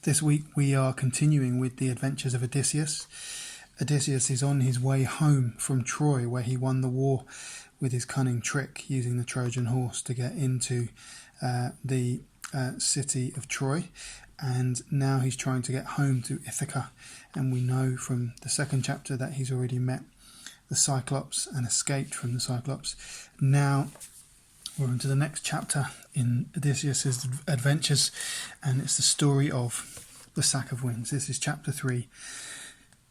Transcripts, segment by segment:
This week we are continuing with the adventures of Odysseus. Odysseus is on his way home from Troy, where he won the war with his cunning trick, using the Trojan horse to get into the city of Troy. And now he's trying to get home to Ithaca. And we know from the second chapter that he's already met the Cyclops and escaped from the Cyclops. Now we're into the next chapter in Odysseus' adventures, and it's the story of the Sack of Winds. This is chapter 3,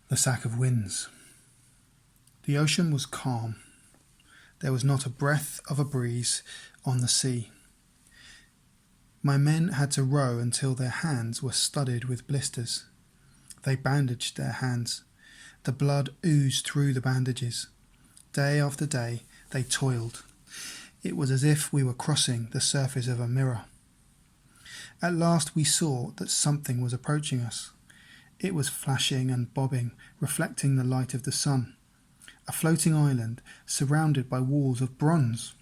the Sack of Winds. The ocean was calm. There was not a breath of a breeze on the sea. My men had to row until their hands were studded with blisters. They bandaged their hands. The blood oozed through the bandages. Day after day they toiled. It was as if we were crossing the surface of a mirror. At last we saw that something was approaching us. It was flashing and bobbing, reflecting the light of the sun. A floating island surrounded by walls of bronze.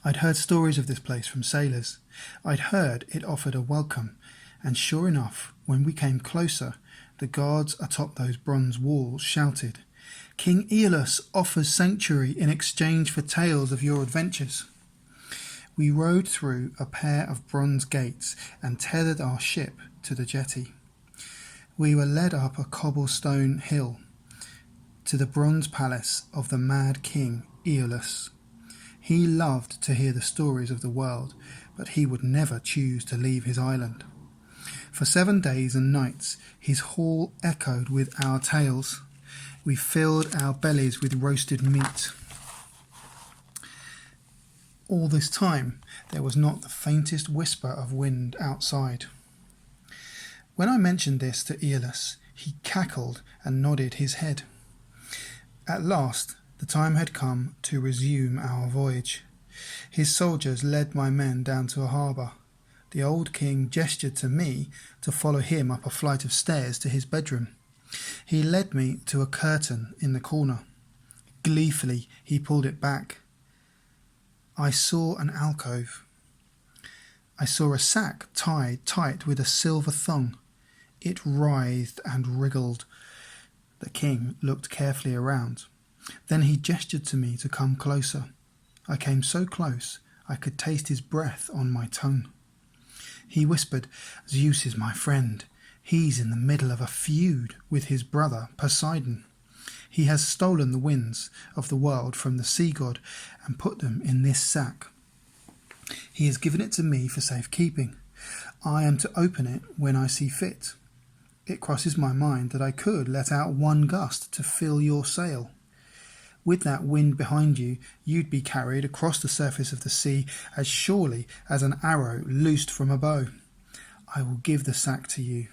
I'd heard stories of this place from sailors. I'd heard it offered a welcome, and sure enough, when we came closer, the guards atop those bronze walls shouted, "King Aeolus offers sanctuary in exchange for tales of your adventures." We rowed through a pair of bronze gates and tethered our ship to the jetty. We were led up a cobblestone hill to the bronze palace of the mad king Aeolus. He loved to hear the stories of the world, but he would never choose to leave his island. For 7 days and nights his hall echoed with our tales. We filled our bellies with roasted meat. All this time there was not the faintest whisper of wind outside. When I mentioned this to Aeolus, he cackled and nodded his head. At last the time had come to resume our voyage. His soldiers led my men down to a harbour. The old king gestured to me to follow him up a flight of stairs to his bedroom. He led me to a curtain in the corner. Gleefully he pulled it back. I saw an alcove. I saw a sack tied tight with a silver thong. It writhed and wriggled. The king looked carefully around. Then he gestured to me to come closer. I came so close I could taste his breath on my tongue. He whispered, "Zeus is my friend. He's in the middle of a feud with his brother Poseidon. He has stolen the winds of the world from the sea god and put them in this sack. He has given it to me for safekeeping. I am to open it when I see fit. It crosses my mind that I could let out one gust to fill your sail. With that wind behind you, you'd be carried across the surface of the sea as surely as an arrow loosed from a bow. I will give the sack to you.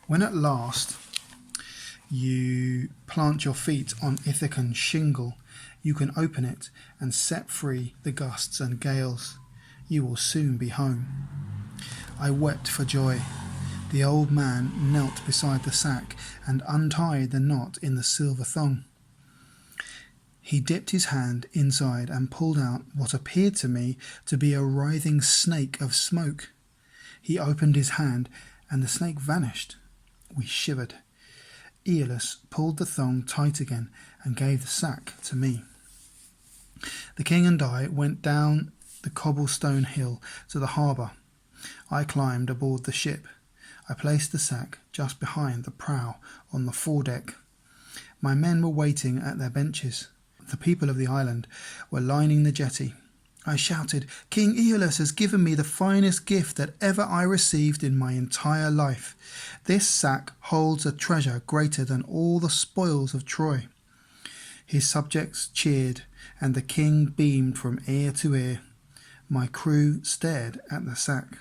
When at last you plant your feet on Ithacan shingle, you can open it and set free the gusts and gales. You will soon be home." I wept for joy. The old man knelt beside the sack and untied the knot in the silver thong. He dipped his hand inside and pulled out what appeared to me to be a writhing snake of smoke. He opened his hand and the snake vanished. We shivered. Aeolus pulled the thong tight again and gave the sack to me. The king and I went down the cobblestone hill to the harbour. I climbed aboard the ship. I placed the sack just behind the prow on the foredeck. My men were waiting at their benches. The people of the island were lining the jetty. I shouted, "King Aeolus has given me the finest gift that ever I received in my entire life. This sack holds a treasure greater than all the spoils of Troy." His subjects cheered, and the king beamed from ear to ear. My crew stared at the sack.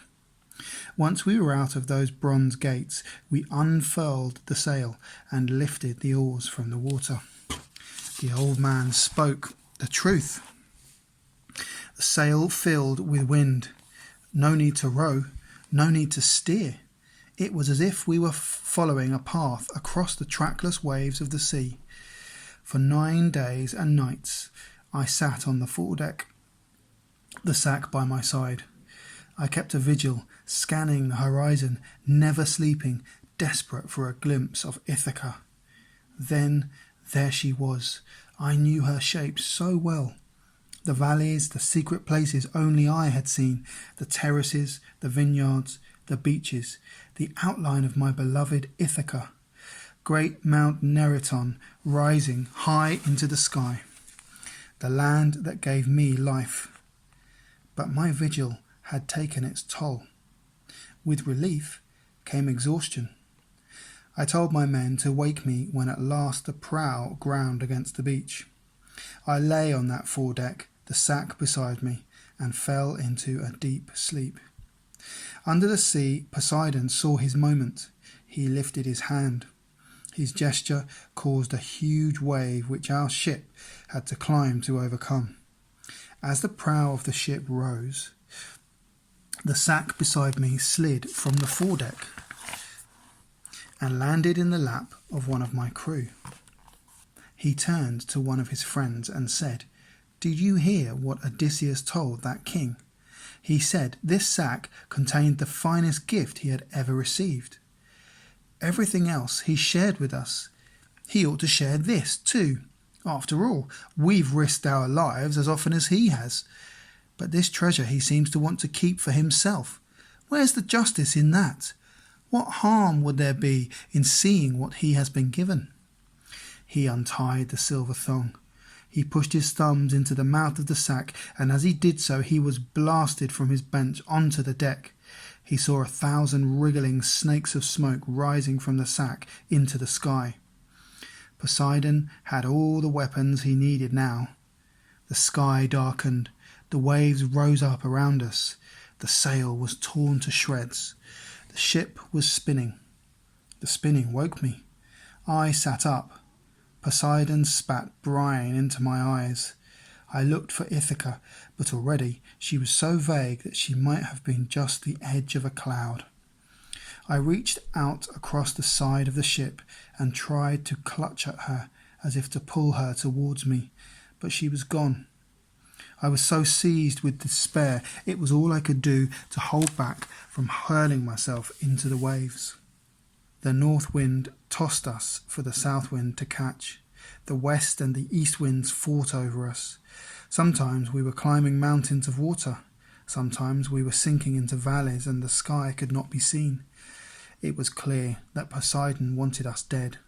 Once we were out of those bronze gates, we unfurled the sail and lifted the oars from the water. The old man spoke the truth. The sail filled with wind. No need to row, no need to steer. It was as if we were following a path across the trackless waves of the sea. For 9 days and nights I sat on the foredeck, the sack by my side. I kept a vigil, scanning the horizon, never sleeping, desperate for a glimpse of Ithaca. Then there she was. I knew her shape so well. The valleys, the secret places only I had seen, the terraces, the vineyards, the beaches, the outline of my beloved Ithaca, great Mount Neriton rising high into the sky, the land that gave me life. But my vigil had taken its toll. With relief came exhaustion. I told my men to wake me when at last the prow ground against the beach. I lay on that foredeck, the sack beside me, and fell into a deep sleep. Under the sea, Poseidon saw his moment. He lifted his hand. His gesture caused a huge wave which our ship had to climb to overcome. As the prow of the ship rose, the sack beside me slid from the foredeck and landed in the lap of one of my crew. He turned to one of his friends and said, "Did you hear what Odysseus told that king? He said this sack contained the finest gift he had ever received. Everything else he shared with us. He ought to share this too. After all, we've risked our lives as often as he has. But this treasure he seems to want to keep for himself. Where's the justice in that? What harm would there be in seeing what he has been given?" He untied the silver thong. He pushed his thumbs into the mouth of the sack, and as he did so he was blasted from his bench onto the deck. He saw 1,000 wriggling snakes of smoke rising from the sack into the sky. Poseidon had all the weapons he needed now. The sky darkened. The waves rose up around us. The sail was torn to shreds. The ship was spinning. The spinning woke me. I sat up. Poseidon spat brine into my eyes. I looked for Ithaca, but already she was so vague that she might have been just the edge of a cloud. I reached out across the side of the ship and tried to clutch at her as if to pull her towards me, but she was gone. I was so seized with despair, it was all I could do to hold back from hurling myself into the waves. The north wind tossed us for the south wind to catch. The west and the east winds fought over us. Sometimes we were climbing mountains of water. Sometimes we were sinking into valleys and the sky could not be seen. It was clear that Poseidon wanted us dead.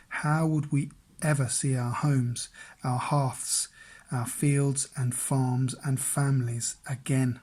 How would we ever see our homes, our hearths, our fields and farms and families again?